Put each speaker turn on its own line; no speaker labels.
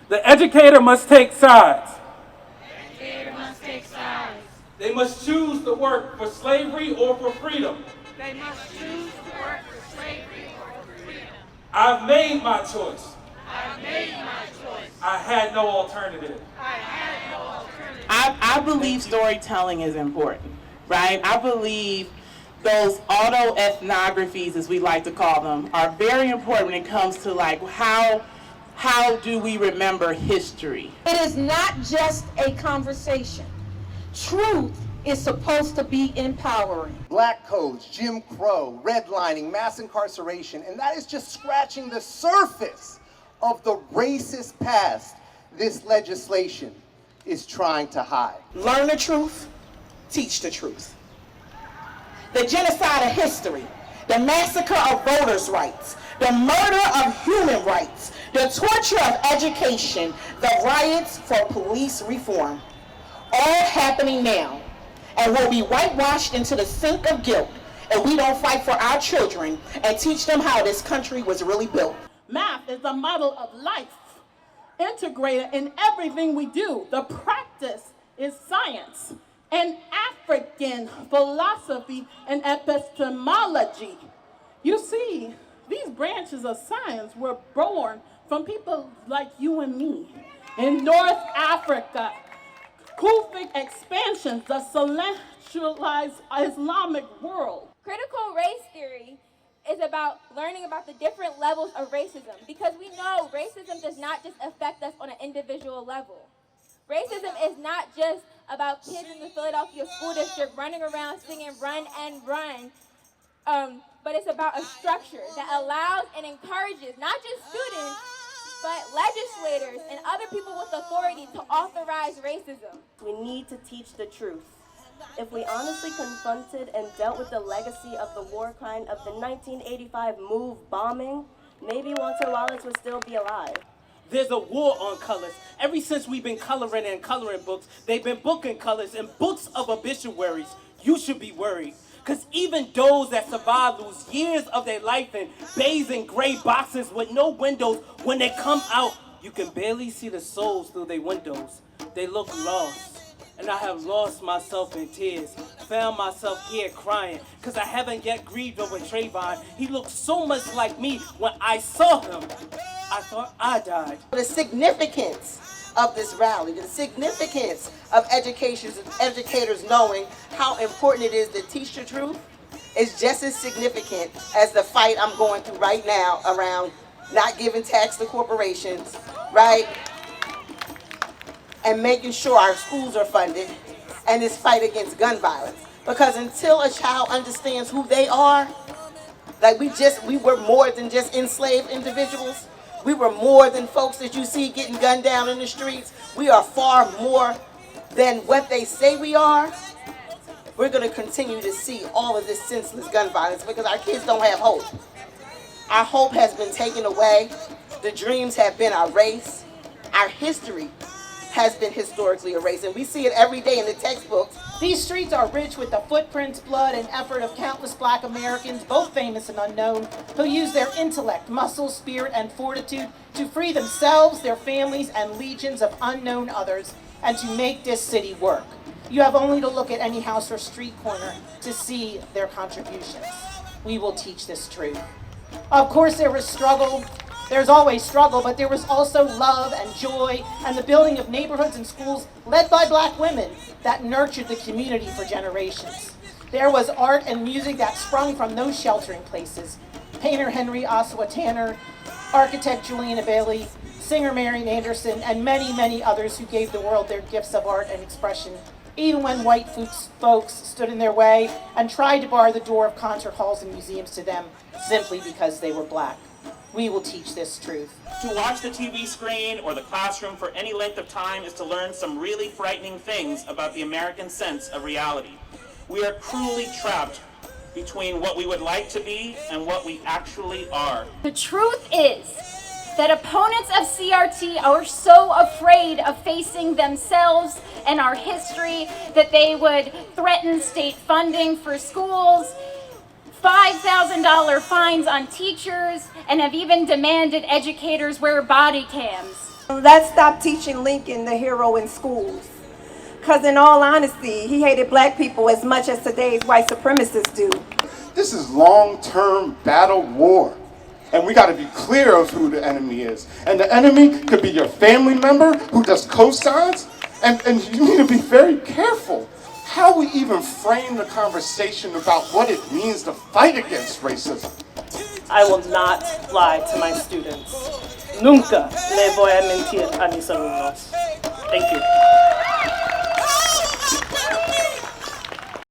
The educator must take sides.
The educator must take sides.
They must choose to work for slavery or for freedom.
They must choose to work for slavery or for freedom.
I've made my choice.
I've made my choice.
I had no alternative.
I had no alternative.
I believe storytelling is important, right? I believe those autoethnographies, as we like to call them, are very important when it comes to like how do we remember history?
It is not just a conversation. Truth is supposed to be empowering.
Black codes, Jim Crow, redlining, mass incarceration, and that is just scratching the surface of the racist past this legislation is trying to hide.
Learn the truth, teach the truth. The genocide of history, the massacre of voters' rights, the murder of human rights, the torture of education, the riots for police reform, all happening now, and will be whitewashed into the sink of guilt if we don't fight for our children and teach them how this country was really built.
Math is a model of life, integrated in everything we do. The practice is science and African philosophy and epistemology. You see, these branches of science were born from people like you and me. In North Africa, Kufic expansions, the celestialized Islamic world.
Critical race theory is about learning about the different levels of racism, because we know racism does not just affect us on an individual level. Racism is not just about kids in the Philadelphia school district running around singing "Run and Run," but it's about a structure that allows and encourages not just students, but legislators and other people with authority to authorize racism.
We need to teach the truth. If we honestly confronted and dealt with the legacy of the war crime of the 1985 MOVE bombing, maybe Walter Wallace would still be alive.
There's a war on colors. Ever since we've been coloring and coloring books, they've been booking colors in books of obituaries. You should be worried. Because even those that survive lose years of their life in beige and gray boxes with no windows. When they come out, you can barely see the souls through their windows. They look lost. And I have lost myself in tears. Found myself here crying. Because I haven't yet grieved over Trayvon. He looked so much like me when I saw him. I thought I died.
The significance of this rally, the significance of educators knowing how important it is to teach the truth is just as significant as the fight I'm going through right now around not giving tax to corporations, right? And making sure our schools are funded, and this fight against gun violence. Because until a child understands who they are, like we were more than just enslaved individuals. We were more than folks that you see getting gunned down in the streets. We are far more than what they say we are. We're going to continue to see all of this senseless gun violence because our kids don't have hope. Our hope has been taken away. The dreams have been erased. Our history has been historically erased, and we see it every day in the textbooks.
These streets are rich with the footprints, blood, and effort of countless Black Americans, both famous and unknown, who use their intellect, muscle, spirit, and fortitude to free themselves, their families, and legions of unknown others, and to make this city work. You have only to look at any house or street corner to see their contributions. We will teach this truth. Of course, there was struggle. There's always struggle, but there was also love and joy and the building of neighborhoods and schools led by Black women that nurtured the community for generations. There was art and music that sprung from those sheltering places. Painter Henry Ossawa Tanner, architect Juliana Bailey, singer Marian Anderson, and many, many others who gave the world their gifts of art and expression, even when white folks stood in their way and tried to bar the door of concert halls and museums to them simply because they were Black. We will teach this truth.
To watch the TV screen or the classroom for any length of time is to learn some really frightening things about the American sense of reality. We are cruelly trapped between what we would like to be and what we actually are.
The truth is that opponents of CRT are so afraid of facing themselves and our history that they would threaten state funding for schools, $5,000 fines on teachers, and have even demanded educators wear body cams.
Let's stop teaching Lincoln the hero in schools. Because in all honesty, he hated black people as much as today's white supremacists do.
This is long-term battle war. And we gotta be clear of who the enemy is. And the enemy could be your family member who does cosigns. And you need to be very careful how we even frame the conversation about what it means to fight against racism.
I will not lie to my students. Nunca le voy a mentir a mis alumnos. Thank you.